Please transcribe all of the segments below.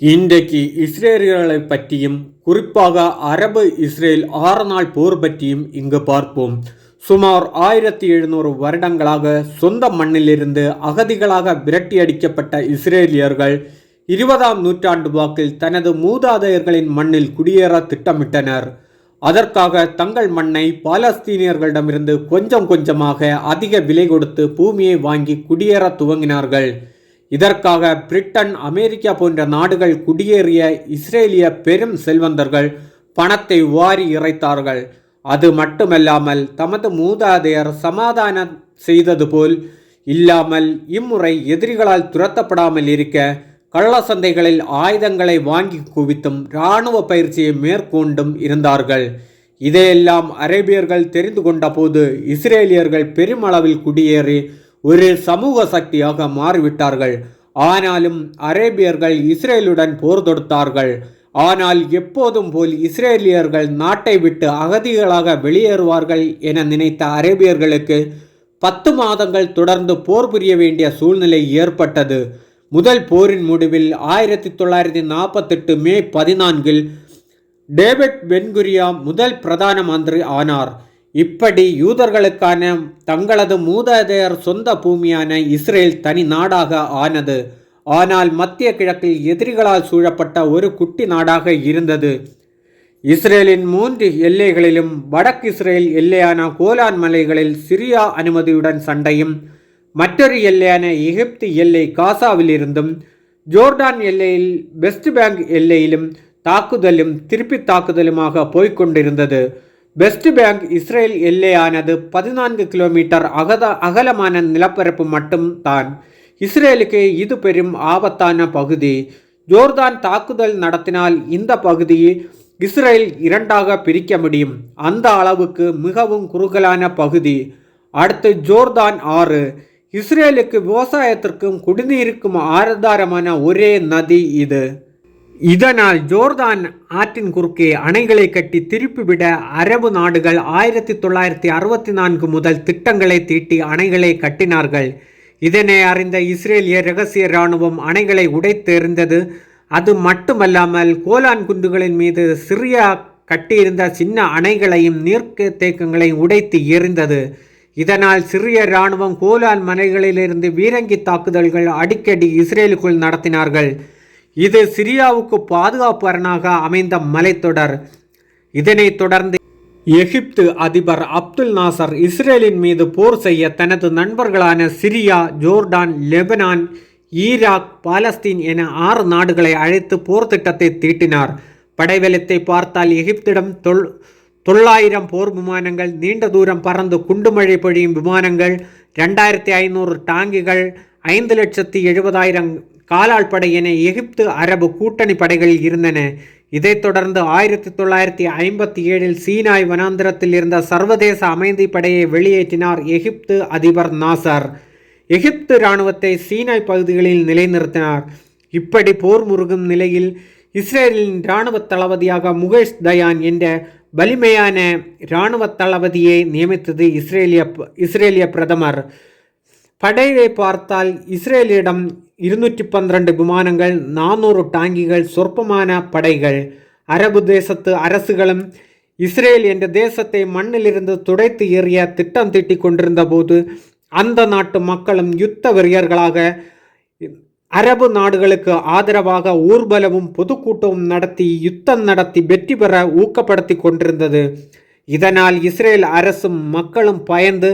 இன்றைக்கு இஸ்ரேலியர்களை பற்றியும் குறிப்பாக அரபு இஸ்ரேல் 6 நாள் போர் பற்றியும் இங்கு பார்ப்போம். சுமார் 1700 வருடங்களாக சொந்த மண்ணிலிருந்து அகதிகளாக விரட்டியடிக்கப்பட்ட இஸ்ரேலியர்கள் 20ஆம் நூற்றாண்டு வாக்கில் தனது மூதாதையர்களின் மண்ணில் குடியேற திட்டமிட்டனர். அதற்காக தங்கள் மண்ணை பாலஸ்தீனியர்களிடமிருந்து கொஞ்சம் கொஞ்சமாக அதிக விலை கொடுத்து பூமியை வாங்கி குடியேற துவங்கினார்கள். இதற்காக பிரிட்டன், அமெரிக்கா போன்ற நாடுகள் குடியேறிய இஸ்ரேலிய பெரும் செல்வந்தர்கள் பணத்தை வாரி இறைத்தார்கள். அது மட்டுமல்லாமல் தமது மூதாதையர் சமாதானம் செய்தது போல் இல்லாமல் இம்முறை எதிரிகளால் துரத்தப்படாமல் இருக்க கள்ள சந்தைகளில் ஆயுதங்களை வாங்கி குவித்தும் இராணுவ பயிற்சியை மேற்கொண்டும் இருந்தார்கள். இதையெல்லாம் அரேபியர்கள் தெரிந்து கொண்ட போது இஸ்ரேலியர்கள் பெருமளவில் குடியேறி ஒரு சமூக சக்தியாக மாறிவிட்டார்கள். ஆனாலும் அரேபியர்கள் இஸ்ரேலுடன் போர் தொடுத்தார்கள். ஆனால் எப்போதும் போல் இஸ்ரேலியர்கள் நாட்டை விட்டு அகதிகளாக வெளியேறுவார்கள் என நினைத்த அரேபியர்களுக்கு 10 மாதங்கள் தொடர்ந்து போர் புரிய வேண்டிய சூழ்நிலை ஏற்பட்டது. முதல் போரின் முடிவில் 1948 மே 14 டேவிட் பென்குரியா முதல் பிரதான மந்திரி ஆனார். இப்படி யூதர்களுக்கான தங்களது மூதாதையர் சொந்த பூமியான இஸ்ரேல் தனி நாடாக ஆனது. ஆனால் மத்திய கிழக்கில் எதிரிகளால் சூழப்பட்ட ஒரு குட்டி நாடாக இருந்தது. இஸ்ரேலின் 3 எல்லைகளிலும் வடக்கு இஸ்ரேல் எல்லையான கோலான் மலைகளில் சிரியா அனுமதியுடன் சண்டையும், மற்றொரு எல்லையான எகிப்து எல்லை காசாவில் இருந்தும், ஜோர்டான் எல்லையில் வெஸ்ட் பேங்க் எல்லையிலும் தாக்குதலும் திருப்பி தாக்குதலுமாக போய்கொண்டிருந்தது. வெஸ்ட் பேங்க் இஸ்ரேல் எல்லையானது 14 கிலோமீட்டர் அகலமான நிலப்பரப்பு மட்டும் தான். இஸ்ரேலுக்கு இது பெரும் ஆபத்தான பகுதி. ஜோர்தான் தாக்குதல் நடத்தினால் இந்த பகுதியை இஸ்ரேல் 2ஆக பிரிக்க முடியும். அந்த அளவுக்கு மிகவும் குறுகலான பகுதி. அடுத்து ஜோர்தான் ஆறு. இஸ்ரேலுக்கு விவசாயத்திற்கும் குடிநீருக்கும் ஆதாரமான ஒரே நதி இது. இதனால் ஜோர்தான் ஆற்றின் குறுக்கே அணைகளை கட்டி திருப்பிவிட அரபு நாடுகள் 1964 முதல் திட்டங்களை தீட்டி அணைகளை கட்டினார்கள். இதனை அறிந்த இஸ்ரேலிய இரகசிய இராணுவம் அணைகளை உடைத்தெறிந்தது. அது மட்டுமல்லாமல் கோலான் குன்றுகளின் மீது சிரியா கட்டியிருந்த சின்ன அணைகளையும் நீர்த்தேக்கங்களையும் உடைத்து எறிந்தது. இதனால் சிறிய இராணுவம் கோலான் மலைகளிலிருந்து பீரங்கி தாக்குதல்கள் அடிக்கடி இஸ்ரேலுக்குள் நடத்தினார்கள். இது சிரியாவுக்கு பாதுகாப்பு அரணாக அமைந்த மலைத்தொடர். இதனைத் தொடர்ந்து எகிப்து அதிபர் அப்துல் நாசர் இஸ்ரேலின் மீது போர் செய்ய தனது நண்பர்களான Syria, Jordan, Lebanon, Iraq, Palestine என 6 நாடுகளை அழைத்து போர் திட்டத்தை தீட்டினார். படைவலத்தை பார்த்தால் எகிப்திடம் 900 போர் விமானங்கள், நீண்ட தூரம் பறந்து குண்டுமழை பொழியும் விமானங்கள், 2500 டாங்கிகள், 5,70,000 காலாள் படை என எகிப்து அரபு கூட்டணி படைகள் இருந்தன. இதைத் தொடர்ந்து 1957 சீனாய் வனாந்திரத்தில் இருந்த சர்வதேச அமைதி படையை வெளியேற்றினார் எகிப்து அதிபர் நாசர். எகிப்து இராணுவத்தை சீனாய் பகுதிகளில் நிலைநிறுத்தினார். இப்படி போர் முருகும் நிலையில் இஸ்ரேலின் இராணுவ தளபதியாக முகேஷ் தயான் என்ற வலிமையான இராணுவ தளபதியை நியமித்தது இஸ்ரேலிய பிரதமர். படையை பார்த்தால் இஸ்ரேலிடம் 212 விமானங்கள், 400 டாங்கிகள், சொற்பமான படைகள். அரபு தேசத்து அரசுகளும் இஸ்ரேல் என்ற தேசத்தை மண்ணிலிருந்து துடைத்து எறிய திட்டம் தீட்டிக் கொண்டிருந்த போது அந்த நாட்டு மக்களும் யுத்த வெறியர்களாக அரபு நாடுகளுக்கு ஆதரவாக ஊர்வலமும் பொதுக்கூட்டமும் நடத்தி யுத்தம் நடத்தி வெற்றி பெற ஊக்கப்படுத்தி கொண்டிருந்தது. இதனால் இஸ்ரேல் அரசும் மக்களும் பயந்து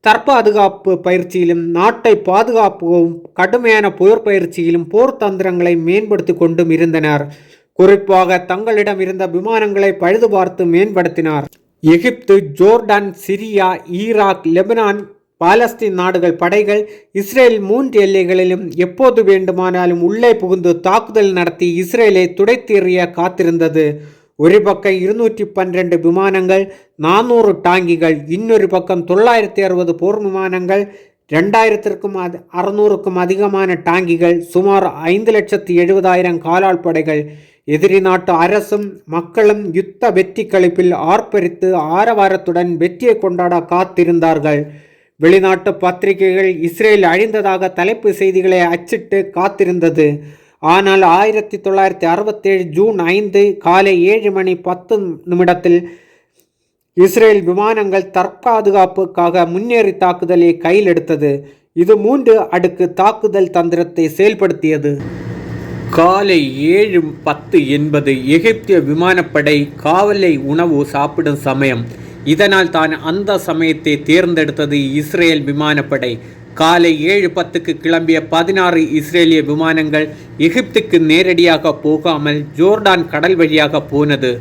தற்பாதுகாப்பு பயிற்சியிலும் நாட்டை பாதுகாப்பும் கடுமையான போர் பயிற்சியிலும் போர் தந்திரங்களை மேம்படுத்தி கொண்டும் இருந்தனர். குறிப்பாக தங்களிடம் இருந்த விமானங்களை பழுது பார்த்து மேம்படுத்தினார். Egypt, Jordan, Syria, Iraq, Lebanon, Palestine நாடுகள் படைகள் இஸ்ரேல் 3 எல்லைகளிலும் எப்போது வேண்டுமானாலும் உள்ளே புகுந்து தாக்குதல் நடத்தி இஸ்ரேலை துடைத்தெறிய காத்திருந்தது. ஒரு பக்கம் 212 விமானங்கள், 400 டாங்கிகள், இன்னொரு பக்கம் 960 போர் விமானங்கள், 2600க்கும் அதிகமான டாங்கிகள், சுமார் 5,70,000 காலாள் படைகள். எதிரி நாட்டு அரசும் மக்களும் யுத்த வெற்றி களிப்பில் ஆர்ப்பரித்து ஆரவாரத்துடன் வெற்றியை கொண்டாட காத்திருந்தார்கள். வெளிநாட்டு பத்திரிகைகள் இஸ்ரேல் அழிந்ததாக தலைப்பு செய்திகளை அச்சிட்டு காத்திருந்தது. ஆனால் 1967 ஜூன் 5 காலை 7:10 இஸ்ரேல் விமானங்கள் தற்பாதுகாப்புக்காக முன்னேறி தாக்குதலை கையில் எடுத்தது. இது 3 அடுக்கு தாக்குதல் தந்திரத்தை செயல்படுத்தியது. காலை 7:10 என்பது எகிப்திய விமானப்படை காவலை உணவு சாப்பிடும் சமயம். இதனால் தான் அந்த சமயத்தை தேர்ந்தெடுத்தது இஸ்ரேல் விமானப்படை. காலை 7:10 கிளம்பிய 16 இஸ்ரேலிய விமானங்கள் எகிப்துக்கு நேரடியாக போகாமல் ஜோர்டான் கடல் வழியாக போனது.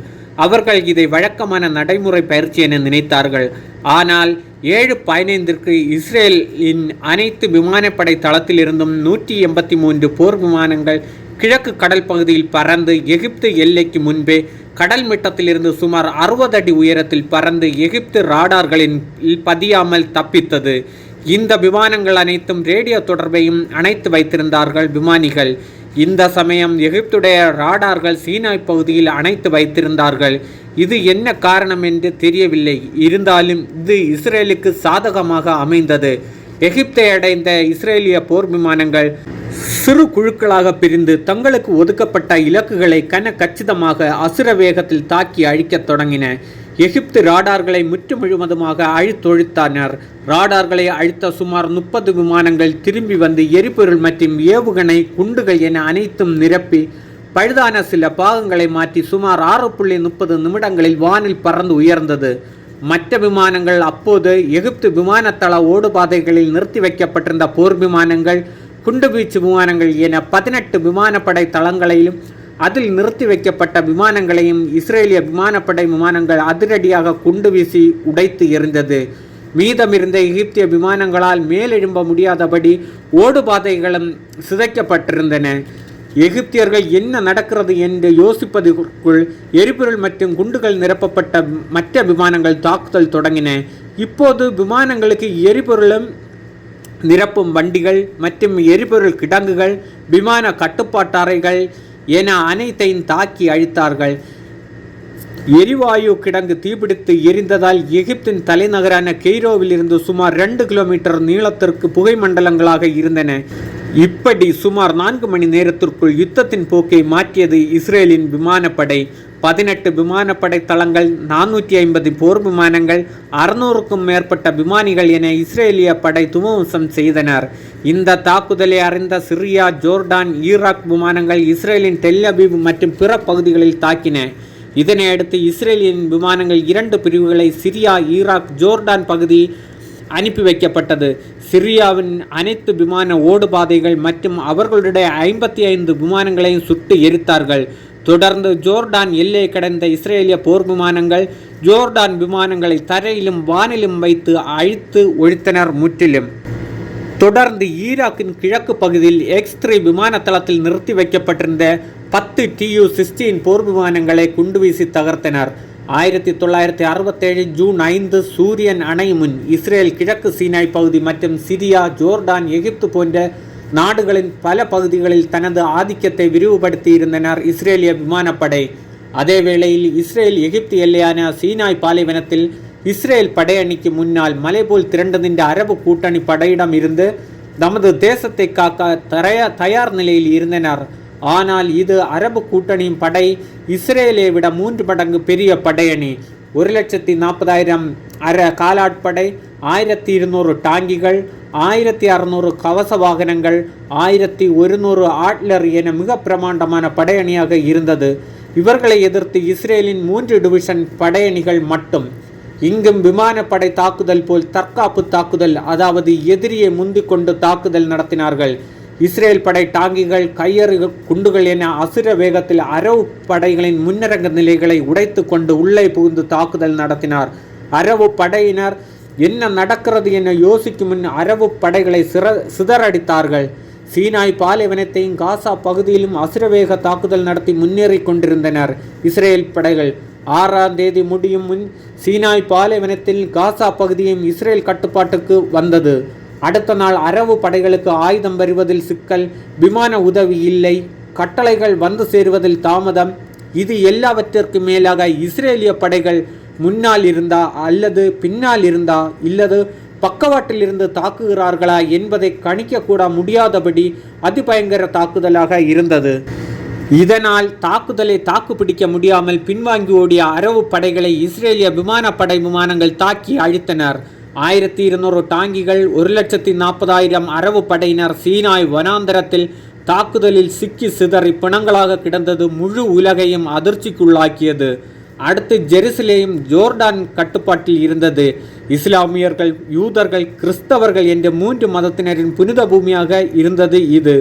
அவர்கள் இதை வழக்கமான நடைமுறை பயிற்சி என நினைத்தார்கள். ஆனால் 7:15 இஸ்ரேலின் அனைத்து விமானப்படை தளத்திலிருந்தும் 183 போர் விமானங்கள் கிழக்கு கடல் பகுதியில் பறந்து எகிப்து எல்லைக்கு முன்பே கடல் மட்டத்திலிருந்து சுமார் 60 அடி உயரத்தில் பறந்து எகிப்து ராடார்களின் பதியாமல் தப்பித்தது. இந்த விமானங்கள் அனைத்தும் ரேடியோ தொடர்பையும் அணைத்து வைத்திருந்தார்கள் விமானிகள். இந்த சமயம் எகிப்துடைய ராடார்கள் சீனாய் பகுதியில் அணைத்து வைத்திருந்தார்கள். இது என்ன காரணம் என்று தெரியவில்லை. இருந்தாலும் இது இஸ்ரேலுக்கு சாதகமாக அமைந்தது. எகிப்தை அடைந்த இஸ்ரேலிய போர் விமானங்கள் சிறு குழுக்களாக பிரிந்து தங்களுக்கு ஒதுக்கப்பட்ட இலக்குகளை கச்சிதமாக அசுர வேகத்தில் தாக்கி அழிக்கத் தொடங்கின. எகிப்து ராடார்களை முழுவதுமாக அழித்தொழித்தனர். ராடார்களை அழித்த சுமார் 30 விமானங்கள் திரும்பி வந்து எரிபொருள் மற்றும் ஏவுகணை குண்டுகள் என அனைத்தும் நிரப்பி பழுதான சில பாகங்களை மாற்றி சுமார் 6:30 நிமிடங்களில் வானில் பறந்து உயர்ந்தது. மற்ற விமானங்கள் அப்போது எகிப்து விமானத்தள ஓடுபாதைகளில் நிறுத்தி வைக்கப்பட்டிருந்த போர் விமானங்கள், குண்டுவீச்சு விமானங்கள் என 18 விமானப்படை தளங்களையும் அதில் நிறுத்தி வைக்கப்பட்ட விமானங்களையும் இஸ்ரேலிய விமானப்படை விமானங்கள் அதிரடியாக குண்டு வீசி உடைத்து எறிந்தது. மீதமிருந்த எகிப்திய விமானங்களால் மேலெழும்ப முடியாதபடி ஓடுபாதைகளும் சிதைக்கப்பட்டிருந்தன. எகிப்தியர்கள் என்ன நடக்கிறது என்று யோசிப்பதற்குள் எரிபொருள் மற்றும் குண்டுகள் நிரப்பப்பட்ட மற்ற விமானங்கள் தாக்குதல் தொடங்கின. இப்போது விமானங்களுக்கு எரிபொருளும் நிரப்பும் வண்டிகள் மற்றும் எரிபொருள் கிடங்குகள், விமான கட்டுப்பாட்டு அறைகள் என அனைத்தையும் தாக்கி அழித்தார்கள். எரிவாயு கிடங்கு தீப்பிடித்து எரிந்ததால் எகிப்தின் தலைநகரான கெய்ரோவில் இருந்து சுமார் 2 கிலோமீட்டர் நீளத்திற்கு புகை மண்டலங்களாக இருந்தன. இப்படி சுமார் 4 மணி நேரத்திற்குள் யுத்தத்தின் போக்கை மாற்றியது இஸ்ரேலின் விமானப்படை. 18 விமானப்படை தளங்கள், 450 போர் விமானங்கள், 600க்கும் மேற்பட்ட விமானிகள் என இஸ்ரேலிய படை துவம்சம் செய்தனர். இந்த தாக்குதலை அறிந்த சிரியா, ஜோர்டான், ஈராக் விமானங்கள் இஸ்ரேலின் டெல் அபீவ் மற்றும் பிற பகுதிகளில் தாக்கின. இதனையடுத்து இஸ்ரேலின் விமானங்கள் 2 பிரிவுகளை சிரியா, ஈராக், ஜோர்டான் பகுதி அனுப்பி வைக்கப்பட்டது. சிரியாவின் அனைத்து விமான ஓடுபாதைகள் மற்றும் அவர்களுடைய 55 விமானங்களையும் சுட்டு எரித்தார்கள். தொடர்ந்து ஜோர்டான் எல்லை கடந்த இஸ்ரேலிய போர் விமானங்கள் ஜோர்டான் விமானங்களை தரையிலும் வானிலும் வைத்து அழித்து ஒழித்தனர் முற்றிலும். தொடர்ந்து ஈராக்கின் கிழக்கு பகுதியில் X3 விமான தளத்தில் நிறுத்தி வைக்கப்பட்டிருந்த 10 Tu-16 போர் விமானங்களை குண்டுவீசி தகர்த்தனர். 1967 ஜூன் 5 சூரியன் அணையும் முன் இஸ்ரேல் கிழக்கு சீனாய் பகுதி மற்றும் சிரியா, ஜோர்டான், எகிப்து போன்ற நாடுகளின் பல பகுதிகளில் தனது ஆதிக்கத்தை விரிவுபடுத்தி இருந்தனர் இஸ்ரேலிய விமானப்படை. அதேவேளையில் இஸ்ரேல் எகிப்து எல்லையான சீனாய் பாலைவனத்தில் இஸ்ரேல் படையணிக்கு முன்னால் மலை போல் திரண்டு நின்ற அரபு கூட்டணி படையிடம் இருந்து தமது தேசத்தை காக்க தயார் நிலையில் இருந்தனர். ஆனால் இது அரபு கூட்டணியின் படை இஸ்ரேலை விட 3 மடங்கு பெரிய படையணி. 1,40,000 காலாட்படை, 1,200 டாங்கிகள், 1,600 கவச வாகனங்கள், 1,100 ஆட்லர் என மிக பிரமாண்டமான படையணியாக இருந்தது. இவர்களை எதிர்த்து இஸ்ரேலின் 3 டிவிஷன் படையணிகள் மட்டும். இங்கும் விமானப்படை தாக்குதல் போல் தற்காப்பு தாக்குதல், அதாவது எதிரியை முந்திக் கொண்டு தாக்குதல் நடத்தினார்கள். இஸ்ரேல் படை டாங்கிகள், கையறு குண்டுகள் என அசுர வேகத்தில் அரபு படைகளின் முன்னரங்க நிலைகளை உடைத்து கொண்டு உள்ளே புகுந்து தாக்குதல் நடத்தினார். அரபு படையினர் என்ன நடக்கிறது என யோசிக்கும் முன் அரபு படைகளை சிதறடித்தார்கள். சீனாய் பாலைவனத்தையும் காசா பகுதியிலும் அசுரவேக தாக்குதல் நடத்தி முன்னேறி கொண்டிருந்தனர் இஸ்ரேல் படைகள். 6ஆம் தேதி முடியும் முன் சீனாய் பாலைவனத்தில் காசா பகுதியும் இஸ்ரேல் கட்டுப்பாட்டுக்கு வந்தது. அடுத்த நாள் அரபு படைகளுக்கு ஆயுதம் வருவதில் சிக்கல், விமான உதவி இல்லை, கட்டளைகள் வந்து சேருவதில் தாமதம். இது எல்லாவற்றிற்கு மேலாக இஸ்ரேலிய படைகள் முன்னால் இருந்தா அல்லது பின்னால் இருந்தா இல்லது பக்கவாட்டில் இருந்து தாக்குகிறார்களா என்பதை கணிக்கக்கூட முடியாதபடி அதிபயங்கர தாக்குதலாக இருந்தது. இதனால் தாக்குதலை தாக்குப்பிடிக்க முடியாமல் பின்வாங்கி ஓடிய அரபு படைகளை இஸ்ரேலிய விமானப்படை விமானங்கள் தாக்கி அழித்தனர். 1200 டாங்கிகள் 1,40,000 அரபு படையினர் சீனாய் வனாந்தரத்தில் தாக்குதலில் சிக்கி சிதறி பிணங்களாக கிடந்தது முழு உலகையும் அதிர்ச்சிக்குள்ளாக்கியது. அடுத்து ஜெருசலேம் ஜோர்டான் கட்டுப்பாட்டில் இருந்தது. இஸ்லாமியர்கள், யூதர்கள், கிறிஸ்தவர்கள் என்ற 3 மதத்தினரின் புனித பூமியாக இருந்தது இது.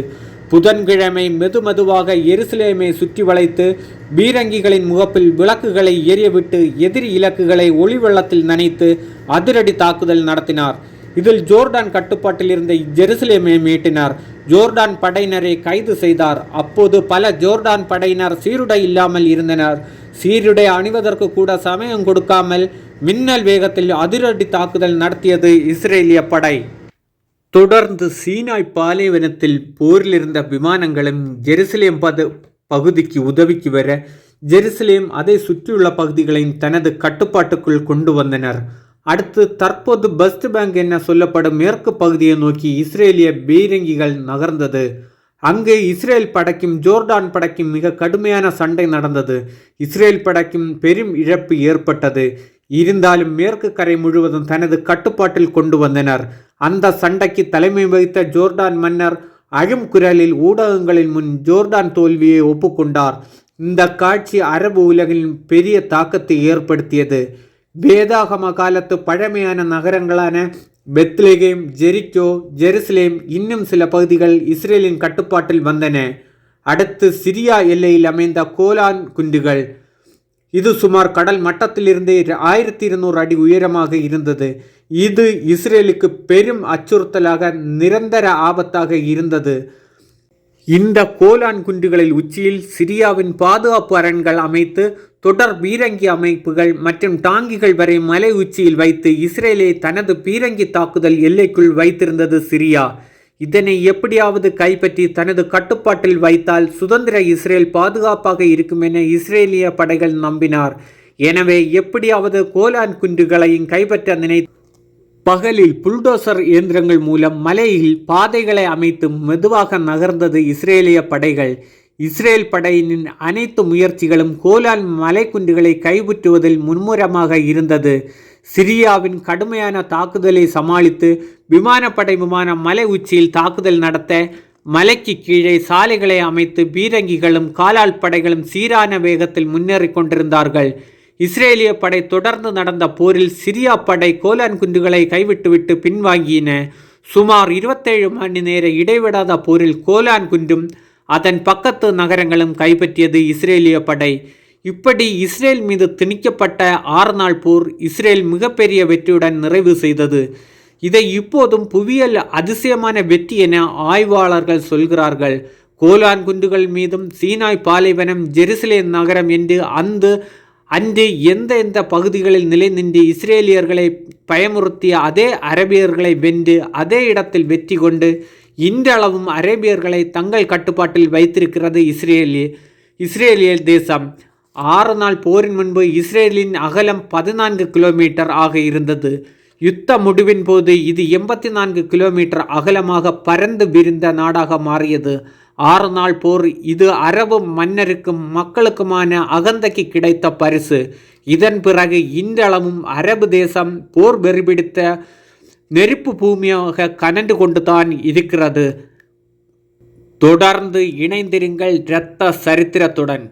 புதன்கிழமை மெதுவாக எருசலேமை சுற்றி வளைத்து பீரங்கிகளின் முகப்பில் விளக்குகளை எரியவிட்டு எதிரி இலக்குகளை ஒளி வெள்ளத்தில் நனைத்து அதிரடி தாக்குதல் நடத்தினார். இதில் ஜோர்டான் கட்டுப்பாட்டில் இருந்த ஜெருசலேமை மீட்டினார். ஜோர்டான் படையினரை கைது செய்தார். அப்போது பல ஜோர்டான் படையினர் சீருடை இல்லாமல் இருந்தனர். சீருடை அணிவதற்கு கூட சமயம் கொடுக்காமல் மின்னல் வேகத்தில் அதிரடி தாக்குதல் நடத்தியது இஸ்ரேலிய படை. தொடர்ந்து சீனாய் பாலைவனத்தில் போரில் இருந்த விமானங்களும் ஜெருசலேம் பகுதிக்கு உதவிக்கு வர ஜெருசலேம் அதை சுற்றியுள்ள பகுதிகளையும் தனது கட்டுப்பாட்டுக்குள் கொண்டு வந்தனர். அடுத்து தற்போது வெஸ்ட் பேங்க் என சொல்லப்படும் மேற்கு பகுதியை நோக்கி இஸ்ரேலிய பீரங்கிகள் நகர்ந்தது. அங்கு இஸ்ரேல் படைக்கும் ஜோர்டான் படைக்கும் மிக கடுமையான சண்டை நடந்தது. இஸ்ரேல் படைக்கும் பெரும் இழப்பு ஏற்பட்டது. இருந்தாலும் மேற்கு கரை முழுவதும் தனது கட்டுப்பாட்டில் கொண்டு வந்தனர். அந்த சண்டைக்கு தலைமை வகித்த ஜோர்டான் மன்னர் அழும் குரலில் ஊடகங்களின் முன் ஜோர்டான் தோல்வியை ஒப்புக்கொண்டார். இந்த காட்சி அரபு உலகில் பெரிய தாக்கத்தை ஏற்படுத்தியது. வேதாகம காலத்து பழமையான நகரங்களான பெத்லெகேம், ஜெரிக்கோ, ஜெருசலேம் இன்னும் சில பகுதிகள் இஸ்ரேலின் கட்டுப்பாட்டில் வந்தன. அடுத்து சிரியா எல்லையில் அமைந்த கோலான் குன்றுகள். இது சுமார் கடல் மட்டத்திலிருந்து 1200 அடி உயரமாக இருந்தது. இது இஸ்ரேலுக்கு பெரும் அச்சுறுத்தலாக, நிரந்தர ஆபத்தாக இருந்தது. இந்த கோலான் குன்றுகளில் உச்சியில் சிரியாவின் பாதுகாப்பு அரண்கள் அமைத்து தொடர் பீரங்கி அமைப்புகள் மற்றும் டாங்கிகள் வரை மலை உச்சியில் வைத்து இஸ்ரேலை தனது பீரங்கி தாக்குதல் எல்லைக்குள் வைத்திருந்தது சிரியா. இதனை எப்படியாவது கைப்பற்றி தனது கட்டுப்பாட்டில் வைத்தால் சுதந்திர இஸ்ரேல் பாதுகாப்பாக இருக்கும் என இஸ்ரேலிய படைகள் நம்பினார். எனவே எப்படியாவது கோலான் குன்றுகளையும் கைப்பற்ற நினைத்து பகலில் புல்டோசர் இயந்திரங்கள் மூலம் மலையில் பாதைகளை அமைத்து மெதுவாக நகர்ந்தது இஸ்ரேலிய படைகள். இஸ்ரேல் படையினின் அனைத்து முயற்சிகளும் கோலான் மலைக்குன்றுகளை கைப்பற்றுவதில் மும்முரமாக இருந்தது. சிரியாவின் கடுமையான தாக்குதலை சமாளித்து விமானப்படை விமானம் மலை உச்சியில் தாக்குதல் நடத்த மலைக்கு கீழே சாலைகளை அமைத்து பீரங்கிகளும் காலால் படைகளும் சீரான வேகத்தில் முன்னேறி கொண்டிருந்தார்கள். இஸ்ரேலிய படை தொடர்ந்து நடந்த போரில் சிரியா படை கோலான் குன்றுகளை கைவிட்டுவிட்டு பின்வாங்கின. சுமார் 27 மணி நேர இடைவிடாத போரில் கோலான் குன்றும் அதன் பக்கத்து நகரங்களும் கைப்பற்றியது இஸ்ரேலிய படை. இப்படி இஸ்ரேல் மீது திணிக்கப்பட்ட 6 நாள் போர் இஸ்ரேல் மிகப்பெரிய வெற்றியுடன் நிறைவு செய்தது. இதை இப்போதும் புவியியல் அதிசயமான வெற்றி என ஆய்வாளர்கள் சொல்கிறார்கள். கோலான் குன்றுகள் மீதும் சீனாய் பாலைவனம், ஜெருசலேம் நகரம் என்று அன்று எந்த பகுதிகளில் நிலை நின்று இஸ்ரேலியர்களை பயமுறுத்திய அதே அரேபியர்களை வென்று அதே இடத்தில் வெற்றி கொண்டு இன்றளவும் அரேபியர்களை தங்கள் கட்டுப்பாட்டில் வைத்திருக்கிறது இஸ்ரேலிய தேசம். 6 நாள் போரின் முன்பு இஸ்ரேலின் அகலம் 14 கிலோமீட்டர் ஆக இருந்தது. யுத்த முடிவின் போது இது 84 கிலோமீட்டர் அகலமாக பரந்து விரிந்த நாடாக மாறியது. 6 நாள் போர் இது அரபு மன்னருக்கும் மக்களுக்குமான அகந்தைக்கு கிடைத்த பரிசு. இதன் பிறகு இன்றளவும் அரபு தேசம் போர் வெறிபிடித்த நெருப்பு பூமியாக கனண்டு கொண்டுதான் இருக்கிறது. தொடர்ந்து இணைந்திருங்கள் இரத்த சரித்திரத்துடன்.